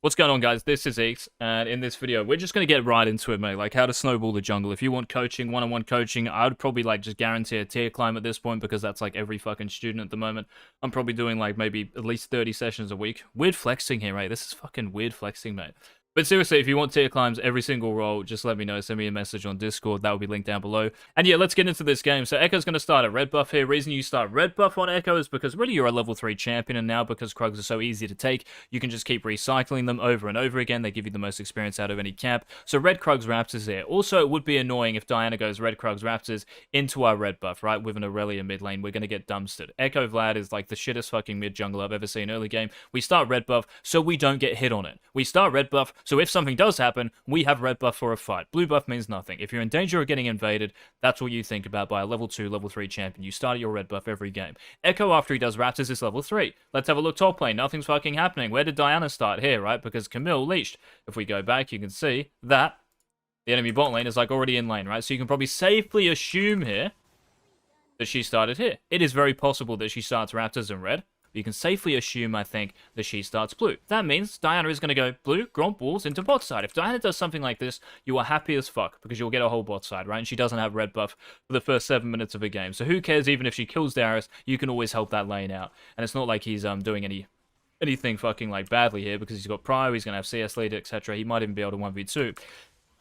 What's going on, guys? This is Eagz, and in this video, we're just going to get right into it, mate. Like, how to snowball the jungle. If you want coaching, one-on-one coaching, I would probably, like, just guarantee a tier climb at this point, because that's, like, every fucking student at the moment. I'm probably doing, like, maybe at least 30 sessions a week. Weird flexing here, mate. This is fucking weird flexing, mate. But seriously, if you want tier climbs every single role, just let me know. Send me a message on Discord. That will be linked down below. And yeah, let's get into this game. So Echo's going to start a red buff here. Reason you start red buff on Echo is because really you're a level 3 champion, and now because Krugs are so easy to take, you can just keep recycling them over and over again. They give you the most experience out of any camp. So red Krugs Raptors here. Also, it would be annoying if Diana goes red Krugs Raptors into our red buff, right? With an Aurelia mid lane, we're going to get dumpstered. Echo Vlad is like the shittest fucking mid jungler I've ever seen early game. We start red buff so we don't get hit on it. We start red buff so if something does happen, we have red buff for a fight. Blue buff means nothing. If you're in danger of getting invaded, that's what you think about by a level 2, level 3 champion. You start your red buff every game. Echo, after he does Raptors, is level 3. Let's have a look top lane. Nothing's fucking happening. Where did Diana start? Here, right? Because Camille leashed. If we go back, you can see that the enemy bot lane is like already in lane, right? So you can probably safely assume here that she started here. It is very possible that she starts Raptors in red. You can safely assume, I think, that she starts blue. That means Diana is going to go blue, Gromp walls into bot side. If Diana does something like this, you are happy as fuck, because you'll get a whole bot side, right? And she doesn't have red buff for the first 7 minutes of a game. So who cares? Even if she kills Darius, you can always help that lane out. And it's not like he's doing anything fucking like badly here, because he's got Prio, he's going to have CS leader, etc. He might even be able to 1v2.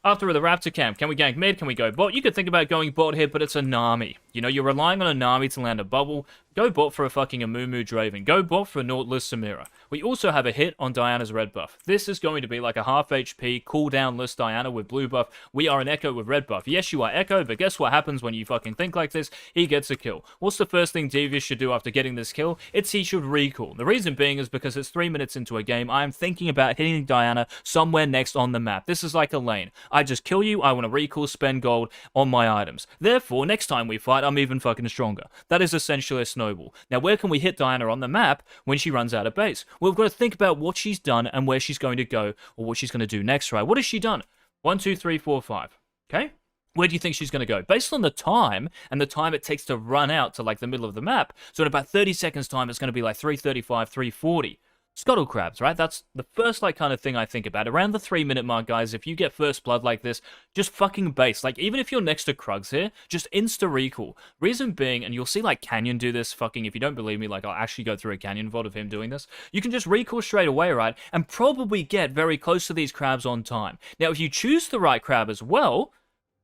After the Raptor camp, can we gank mid? Can we go bot? You could think about going bot here, but it's a Nami. You know, you're relying on a Nami to land a bubble. Go bot for a fucking Amumu Draven. Go bot for a Nautilus Samira. We also have a hit on Diana's red buff. This is going to be like a half HP, cooldown-less Diana with blue buff. We are an Echo with red buff. Yes, you are Echo, but guess what happens when you fucking think like this? He gets a kill. What's the first thing Devious should do after getting this kill? He should recall. The reason being is because it's 3 minutes into a game. I am thinking about hitting Diana somewhere next on the map. This is like a lane. I just kill you, I want to recall, spend gold on my items. Therefore, next time we fight, I'm even fucking stronger. That is essentially a snowball. Now, where can we hit Diana on the map when she runs out of base? Well, we've got to think about what she's done and where she's going to go, or what she's going to do next, right? What has she done? 1, 2, 3, 4, 5. Okay? Where do you think she's going to go? Based on the time, and the time it takes to run out to, like, the middle of the map, so in about 30 seconds time, it's going to be, like, 335, 340. Scuttle crabs, right? That's the first, like, kind of thing I think about. Around the 3-minute mark, guys, if you get first blood like this, just fucking base. Like, even if you're next to Krugs here, just insta-recall. Reason being, and you'll see, like, Canyon do this, fucking, if you don't believe me, like, I'll actually go through a Canyon VOD of him doing this. You can just recall straight away, right? And probably get very close to these crabs on time. Now, if you choose the right crab as well,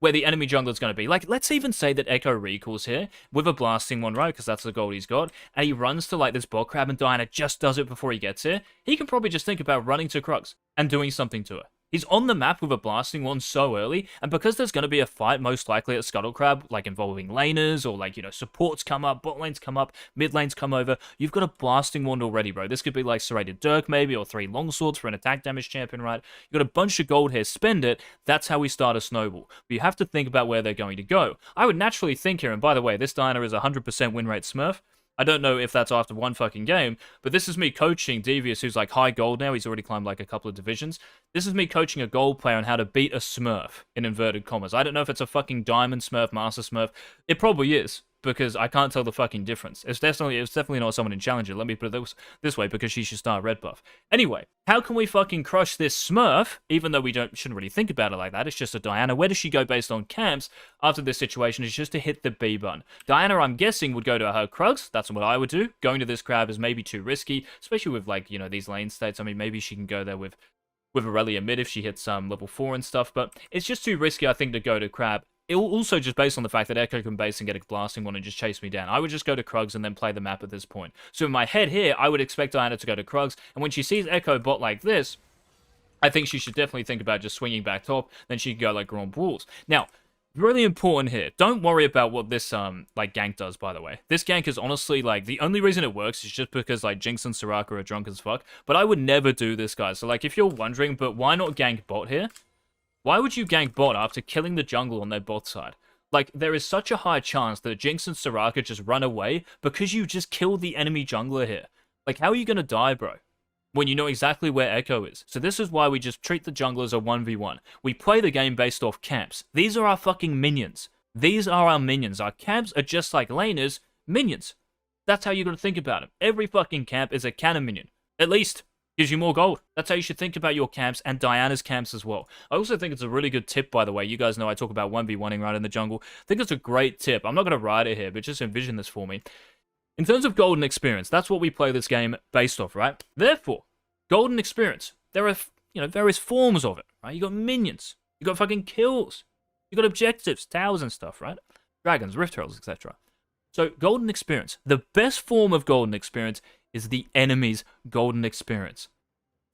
where the enemy jungler is going to be. Like, let's even say that Echo recalls here with a blasting one, right? Because that's the gold he's got. And he runs to, like, this bot crab, and Diana just does it before he gets here. He can probably just think about running to Krugs and doing something to her. He's on the map with a blasting one so early, and because there's going to be a fight most likely at Scuttle Crab, like involving laners, or like, you know, supports come up, bot lanes come up, mid lanes come over, you've got a blasting wand already, bro. This could be like Serrated Dirk maybe, or 3 longswords for an attack damage champion, right? You've got a bunch of gold here, spend it, that's how we start a snowball. But you have to think about where they're going to go. I would naturally think here, and by the way, this Diana is 100% win rate smurf. I don't know if that's after one fucking game, but this is me coaching Devious, who's like high gold now. He's already climbed like a couple of divisions. This is me coaching a gold player on how to beat a smurf, in inverted commas. I don't know if it's a fucking diamond smurf, master smurf. It probably is, because I can't tell the fucking difference. It's definitely not someone in Challenger. Let me put it this way, because she should start red buff. Anyway, how can we fucking crush this smurf, even though we shouldn't really think about it like that? It's just a Diana. Where does she go based on camps after this situation? It's just to hit the B button. Diana, I'm guessing, would go to her Krugs. That's what I would do. Going to this crab is maybe too risky, especially with, like, you know, these lane states. I mean, maybe she can go there with Aurelia mid if she hits level 4 and stuff, but it's just too risky, I think, to go to crab. It will also just based on the fact that Echo can base and get a blasting one and just chase me down. I would just go to Krugs and then play the map at this point. So in my head here, I would expect Diana to go to Krugs, and when she sees Echo bot like this, I think she should definitely think about just swinging back top, then she can go like Gromp walls. Now, really important here, don't worry about what this like gank does, by the way. This gank is honestly, like, the only reason it works is just because, like, Jinx and Soraka are drunk as fuck, but I would never do this, guys. So, like, if you're wondering, but why not gank bot here? Why would you gank bot after killing the jungle on their bot side? Like, there is such a high chance that Jinx and Soraka just run away because you just killed the enemy jungler here. Like, how are you going to die, bro, when you know exactly where Echo is? So this is why we just treat the jungle as a 1v1. We play the game based off camps. These are our fucking minions. These are our minions. Our camps are just like laners, minions. That's how you're going to think about them. Every fucking camp is a cannon minion. At least Gives you more gold. That's how you should think about your camps and Diana's camps as well. I also think it's a really good tip, by the way. You guys know I talk about 1v1ing right in the jungle. I think it's a great tip. I'm not going to write it here, but just envision this for me. In terms of golden experience, that's what we play this game based off, right? Therefore, golden experience. There are, various forms of it, right? You got minions. You got fucking kills. You got objectives, towers and stuff, right? Dragons, rift heralds, etc. So, golden experience. The best form of golden experience is the enemy's golden experience.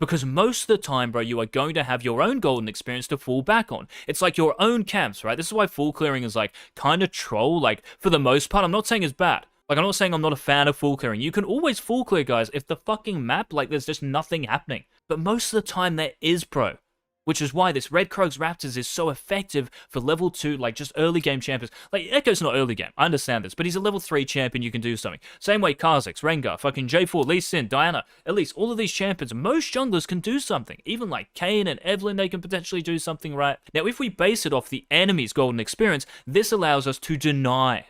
Because most of the time, bro, you are going to have your own golden experience to fall back on. It's like your own camps, right? This is why full clearing is like kind of troll, like for the most part. I'm not saying it's bad. Like, I'm not saying I'm not a fan of full clearing. You can always full clear, guys, if the fucking map, like, there's just nothing happening. But most of the time there is, bro. Which is why this Red Krugs Raptors is so effective for level 2, like, just early game champions. Like, Echo's not early game, I understand this, but he's a level 3 champion, you can do something. Same way Kha'Zix, Rengar, fucking J4, Lee Sin, Diana, at least all of these champions, most junglers can do something. Even like Kayn and Evelynn, they can potentially do something, right? Now, if we base it off the enemy's golden experience, this allows us to deny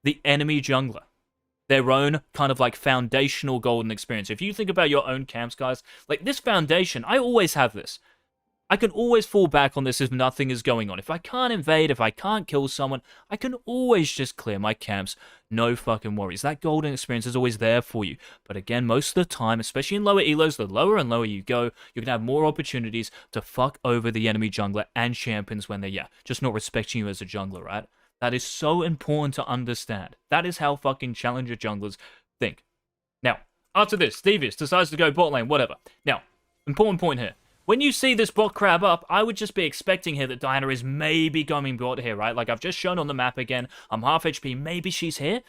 the enemy jungler their own kind of like foundational golden experience. If you think about your own camps, guys, like this foundation, I always have this. I can always fall back on this if nothing is going on. If I can't invade, if I can't kill someone, I can always just clear my camps. No fucking worries. That golden experience is always there for you. But again, most of the time, especially in lower elos, the lower and lower you go, you're going to have more opportunities to fuck over the enemy jungler and champions when they're, just not respecting you as a jungler, right? That is so important to understand. That is how fucking challenger junglers think. Now, after this, Devious decides to go bot lane, whatever. Now, important point here. When you see this bot crab up, I would just be expecting here that Diana is maybe going bot here, right? Like I've just shown on the map again. I'm half HP. Maybe she's here?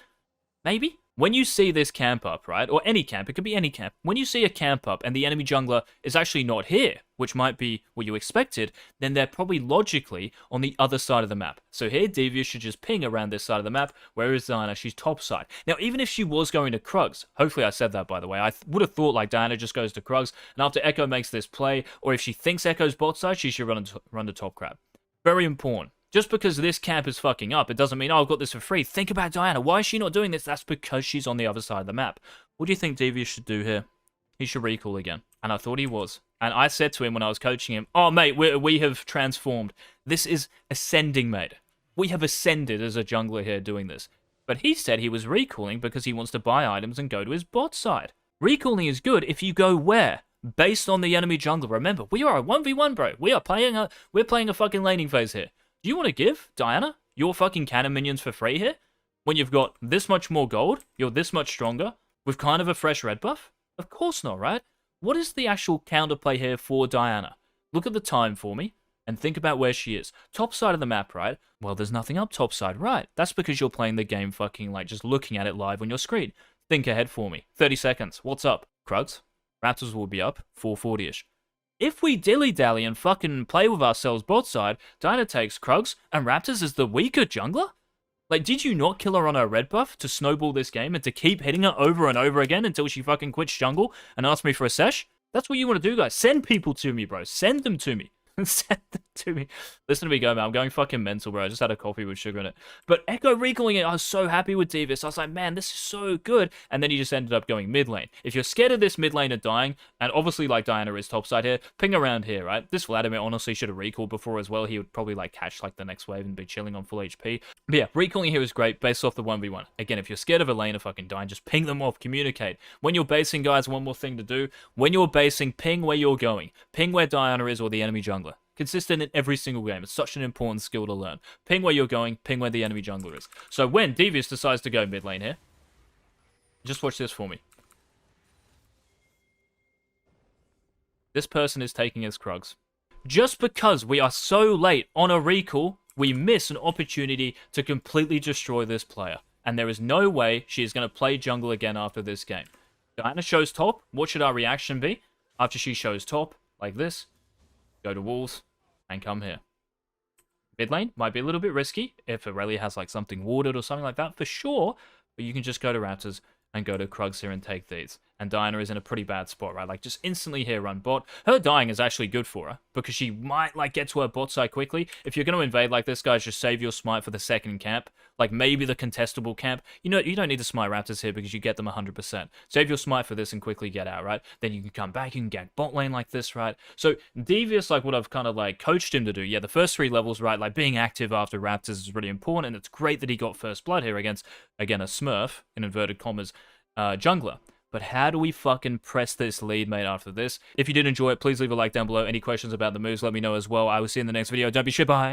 Maybe? When you see this camp up, right? Or any camp, it could be any camp. When you see a camp up and the enemy jungler is actually not here, which might be what you expected, then they're probably logically on the other side of the map. So here, Devious should just ping around this side of the map. Where is Diana? She's top side. Now, even if she was going to Krugs, hopefully I said that, by the way, I would have thought like Diana just goes to Krugs, and after Echo makes this play, or if she thinks Echo's bot side, she should run to top crab. Very important. Just because this camp is fucking up, it doesn't mean, oh, I've got this for free. Think about Diana. Why is she not doing this? That's because she's on the other side of the map. What do you think Devious should do here? He should recall again. And I thought he was. And I said to him when I was coaching him, oh, mate, we have transformed. This is ascending, mate. We have ascended as a jungler here doing this. But he said he was recalling because he wants to buy items and go to his bot side. Recalling is good if you go where? Based on the enemy jungler. Remember, we are a 1v1, bro. We're playing a fucking laning phase here. Do you want to give Diana your fucking cannon minions for free here? When you've got this much more gold, you're this much stronger, with kind of a fresh red buff? Of course not, right? What is the actual counterplay here for Diana? Look at the time for me, and think about where she is. Top side of the map, right? Well, there's nothing up top side, right? That's because you're playing the game fucking like just looking at it live on your screen. Think ahead for me. 30 seconds. What's up? Krugs? Raptors will be up 440-ish. If we dilly-dally and fucking play with ourselves bot side, Diana takes Krugs, and Raptors is the weaker jungler? Like, did you not kill her on her red buff to snowball this game and to keep hitting her over and over again until she fucking quits jungle and asks me for a sesh? That's what you want to do, guys. Send people to me, bro. Send them to me. Send them to me. Listen to me go, man. I'm going fucking mental, bro. I just had a coffee with sugar in it. But Echo recalling it, I was so happy with Devious. I was like, man, this is so good. And then he just ended up going mid lane. If you're scared of this mid lane and dying, and obviously like Diana is topside here, ping around here, right? This Vladimir honestly should have recalled before as well. He would probably like catch like the next wave and be chilling on full HP. But yeah, recalling here is great based off the 1v1. Again, if you're scared of a lane of fucking dying, just ping them off, communicate. When you're basing, guys, one more thing to do. When you're basing, ping where you're going. Ping where Diana is or the enemy jungler. Consistent in every single game. It's such an important skill to learn. Ping where you're going, ping where the enemy jungler is. So when Devious decides to go mid lane here, just watch this for me. This person is taking his Krugs. Just because we are so late on a recall, we miss an opportunity to completely destroy this player. And there is no way she is going to play jungle again after this game. Diana shows top. What should our reaction be? After she shows top, like this. Go to walls, and come here. Mid lane might be a little bit risky if Aurelia has like something warded or something like that, for sure. But you can just go to Raptors and go to Krugs here and take these. and Diana is in a pretty bad spot, right? Like, just instantly here run bot. Her dying is actually good for her, because she might, like, get to her bot side quickly. If you're going to invade like this, guys, just save your smite for the second camp. Like, maybe the contestable camp. You know, you don't need to smite raptors here because you get them 100%. Save your smite for this and quickly get out, right? Then you can come back, you can gank bot lane like this, right? So, Devious, like what I've kind of, like, coached him to do. Yeah, the first 3 levels, right? Like, being active after raptors is really important, and it's great that he got first blood here against, again, a smurf, in inverted commas, jungler. But how do we fucking press this lead, mate, after this? If you did enjoy it, please leave a like down below. Any questions about the moves, let me know as well. I will see you in the next video. Don't be shit, bye.